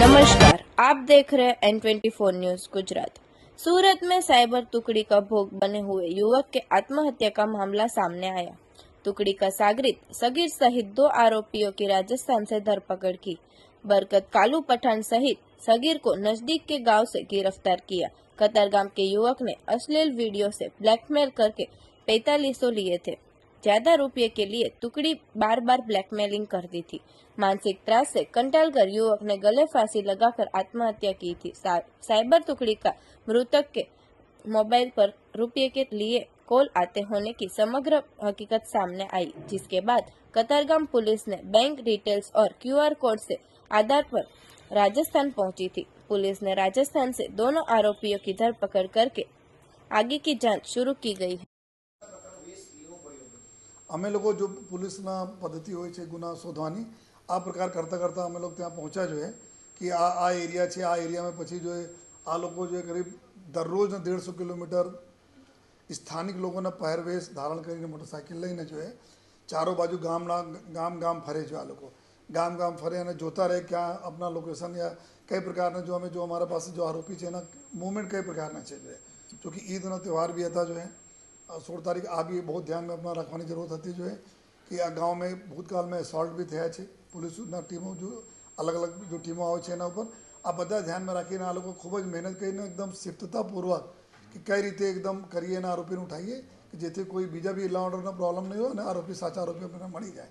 नमस्कार, आप देख रहे हैं N24 न्यूज गुजरात। सूरत में साइबर टुकड़ी का भोग बने हुए युवक के आत्महत्या का मामला सामने आया। टुकड़ी का सागरित सगीर सहित 2 आरोपियों की राजस्थान से धरपकड़ की। बरकत कालू पठान सहित सगीर को नजदीक के गांव से गिरफ्तार किया। कतारगाम के युवक ने अश्लील वीडियो से ब्लैकमेल करके 4500 लिए थे। ज्यादा रुपये के लिए टुकड़ी बार बार ब्लैकमेलिंग करती थी। मानसिक त्रास से कंटालकर युवक ने गले फांसी लगाकर आत्महत्या की थी। साइबर टुकड़ी का मृतक के मोबाइल पर रुपये के लिए कॉल आते होने की समग्र हकीकत सामने आई, जिसके बाद कतारगाम पुलिस ने बैंक डिटेल्स और QR कोड से आधार पर राजस्थान पहुंची थी। पुलिस ने राजस्थान से दोनों आरोपियों की धरपकड़ करके आगे की जांच शुरू की गई है। અમે લોકો જો પોલીસના પદ્ધતિ હોય છે ગુના શોધવાની, આ પ્રકાર કરતાં કરતાં અમે લોકો ત્યાં પહોંચ્યા જોઈએ કે આ એરિયા છે, આ એરિયામાં પછી જો આ લોકો જો કરીબ દરરોજ 150 કિલોમીટર સ્થાનિક લોકોના પહેરવેશ ધારણ કરીને મોટરસાઇકલ લઈને જોઈએ ચારો બાજુ ગામ ફરે છે। આ લોકો ગામ ફરે અને જોતા રહે ક્યાં આપણા લોકેશન या કઈ પ્રકારના જો અમે જો અમારા પાસે જો આરોપી છે એના મૂવમેન્ટ કઈ પ્રકારના છે જો કે ઈદનો તહેવાર भी હતા जो है 16 तारीख आ भी बहुत ध्यान में अपना रखने की जरूरत थी जो है कि आ गाँव में भूतकाल में असॉल्ट भी थे पुलिस टीमों जो अलग अलग जो टीमों आवे છે એના ઉપર આ બધા ध्यान में રાખીને આ લોકો ખૂબ જ મહેનત કરીને एकदम સિદ્ધતાપૂર્વક કે કઈ રીતે एकदम કરીએ અને આરોપીને ઉઠાઈએ કે જેથી કોઈ બીજા બી લા ઓર્ડરનો પ્રોબ્લેમ નહીં હોય અને આરોપી સાચા આરોપી આપણને મળી જાય।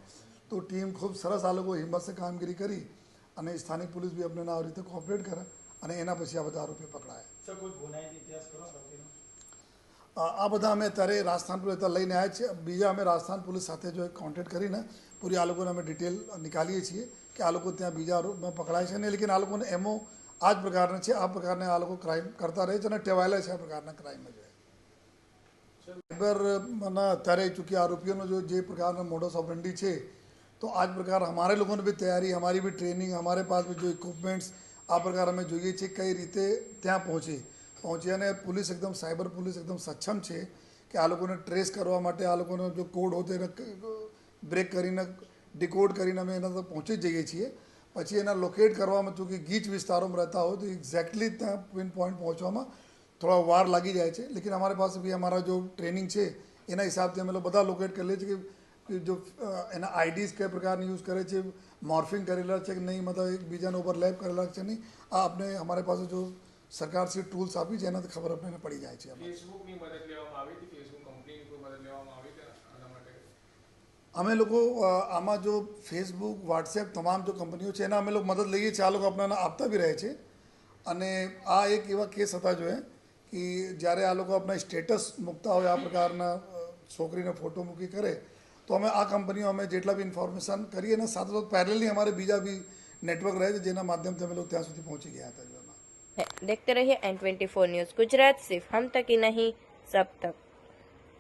તો ટીમ ખૂબ સરસ આ લોકો હિંમત से કામગીરી કરી અને સ્થાનિક પોલીસ બી આપણને આ રીતે કોઓપરેટ કરે અને એના પછી આ બધા આરોપીઓ પકડાયા। સર કોઈ ગુનાહિત ઇતિહાસ ખરો આરોપીનો? આ બધા અમે અત્યારે રાજસ્થાન પોલીસ લઈને આવ્યા છીએ। બીજા અમે રાજસ્થાન પોલીસ સાથે જો કોન્ટેક્ટ કરીને પૂરી આ લોકોને અમે ડિટેલ નિકાલીએ છીએ કે આ લોકો ત્યાં બીજા આરોપમાં પકડાય છે ને, લેકિન આ લોકોને એમો આ જ પ્રકારના છે, આ પ્રકારના આ લોકો ક્રાઇમ કરતા રહે છે અને ટેવાયેલા છે આ પ્રકારના ક્રાઇમમાં જો સાયબરના અત્યારે ચૂંકી આરોપીઓનો जो જે પ્રકારના મોડસ ઓપરેન્ડી છે તો આ જ પ્રકાર हमारे લોકોને भी तैयारी, हमारी भी ट्रेनिंग, हमारे पास भी जो इक्विपमेंट्स આ પ્રકાર અમે જોઈએ છીએ કઈ રીતે ત્યાં પહોંચી અને પોલીસ એકદમ સાયબર પોલીસ એકદમ સક્ષમ છે કે આ લોકોને ટ્રેસ કરવા માટે આ લોકોનો જો કોડ હોય એને બ્રેક કરીને ડિકોડ કરીને અમે એના તક પહોંચી જઈએ છીએ। પછી એના લોકેટ કરવામાં ચૂંકि ગીચ વિસ્તારોમાં રહેતા હોય તો એક્ઝેક્ટલી ત્યાં પિન પોઈન્ટ પહોંચવામાં થોડા વાર લાગી જાય છે, लेकिन हमारे पास भी हमारा जो ट्रेनिंग है એના હિસાબથી અમે બધા લોકેટ કરી લઈએ છીએ કે જો એના આઈડીઝ કઈ પ્રકારની યુઝ કરે છે, મોર્ફિંગ કરેલા છે કે નહીં, मतलब એકબીજાને ઓવરલેપ કરેલા છે નહીં, આ આપણે हमारे पास जो सरकार से टूल्स आपी છે એનાથી ખબર આપણને પડી જાય છે। ફેસબુકની મદદ લેવામાં આવી હતી? ફેસબુક કંપનીની કોઈ મદદ લેવામાં આવી હતી આના માટે? અમે લોકો આમાં જો ફેસબુક, વોટ્સએપ તમામ जो કંપનીઓ છે એના અમે લોકો મદદ લઈએ છીએ, આ લોકો આપણને આપતા બી રહે છે। અને આ એક એવા કેસ હતા જો કે જ્યારે આ લોકો આપણા સ્ટેટસ મૂકતા હોય આ પ્રકારના છોકરીને ફોટો મૂકી કરે તો અમે આ કંપનીઓ અમે જેટલા બી ઇન્ફોર્મેશન કરીએ અને સાથે પેરેલલી અમારે બીજા બી નેટવર્ક રહે છે જેના માધ્યમથી અમે લોકો ત્યાં સુધી પહોંચી ગયા હતા। देखते रहिए N24 न्यूज गुजरात, सिर्फ हम तक ही नहीं सब तक।